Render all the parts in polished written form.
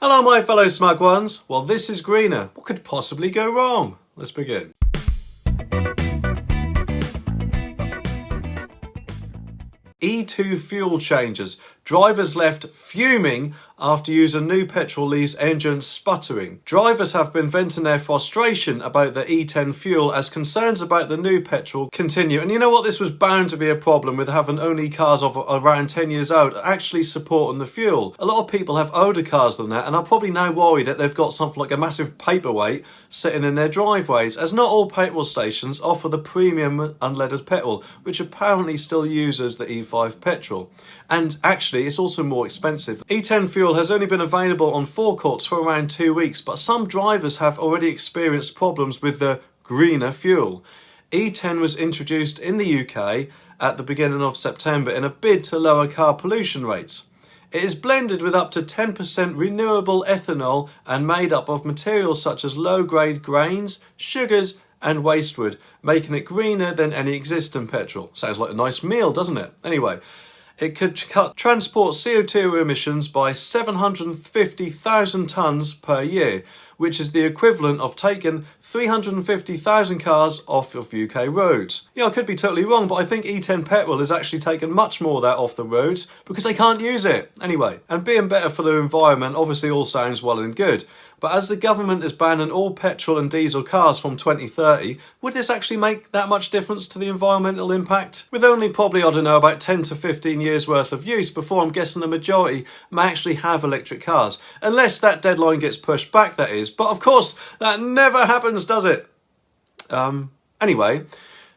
Hello my fellow smug ones. Well, this is greener. What could possibly go wrong? Let's begin. E2 fuel changes. Drivers left fuming after user new petrol leaves engine sputtering. Drivers have been venting their frustration about the E10 fuel as concerns about the new petrol continue. And you know what? This was bound to be a problem with having only cars of around 10 years old actually supporting the fuel. A lot of people have older cars than that and are probably now worried that they've got something like a massive paperweight sitting in their driveways, as not all petrol stations offer the premium unleaded petrol, which apparently still uses the E5 petrol. And actually, it's also more expensive. E10 fuel has only been available on forecourts for around 2 weeks, but some drivers have already experienced problems with the greener fuel. E10 was introduced in the UK at the beginning of September in a bid to lower car pollution rates. It is blended with up to 10% renewable ethanol and made up of materials such as low-grade grains, sugars and waste wood, making it greener than any existing petrol. Sounds like a nice meal, doesn't it? Anyway, it could cut transport CO2 emissions by 750,000 tonnes per year, which is the equivalent of taking 350,000 cars off of UK roads. Yeah, I could be totally wrong, but I think E10 petrol has actually taken much more of that off the roads because they can't use it. Anyway, and being better for the environment obviously all sounds well and good. But as the government is banning all petrol and diesel cars from 2030, would this actually make that much difference to the environmental impact? With only probably, I don't know, about 10 to 15 years worth of use before I'm guessing the majority may actually have electric cars. Unless that deadline gets pushed back, that is. But of course, that never happens, does it? Anyway,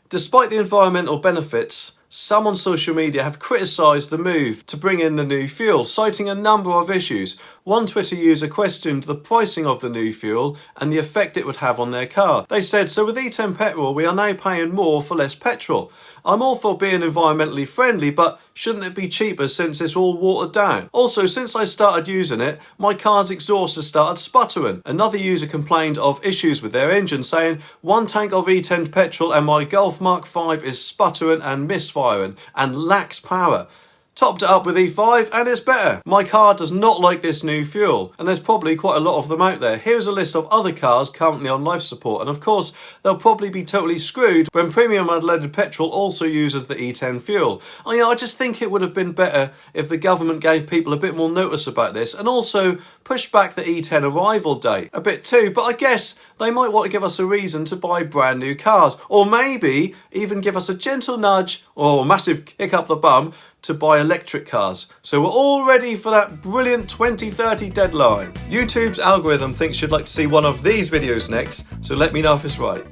despite the environmental benefits, some on social media have criticised the move to bring in the new fuel, citing a number of issues. One Twitter user questioned the pricing of the new fuel and the effect it would have on their car. They said, "So with E10 petrol, we are now paying more for less petrol. I'm all for being environmentally friendly, but shouldn't it be cheaper since it's all watered down? Also, since I started using it, my car's exhaust has started sputtering." Another user complained of issues with their engine, saying, "One tank of E10 petrol and my Golf Mark 5 is sputtering and misfiring and lacks power. Topped it up with E5 and it's better. My car does not like this new fuel." And there's probably quite a lot of them out there. Here's a list of other cars currently on life support, and of course they'll probably be totally screwed when premium unleaded petrol also uses the E10 fuel. I just think it would have been better if the government gave people a bit more notice about this and also pushed back the E10 arrival date a bit too, but I guess they might want to give us a reason to buy brand new cars, or maybe even give us a gentle nudge or a massive kick up the bum to buy electric cars. So we're all ready for that brilliant 2030 deadline. YouTube's algorithm thinks you'd like to see one of these videos next, so let me know if it's right.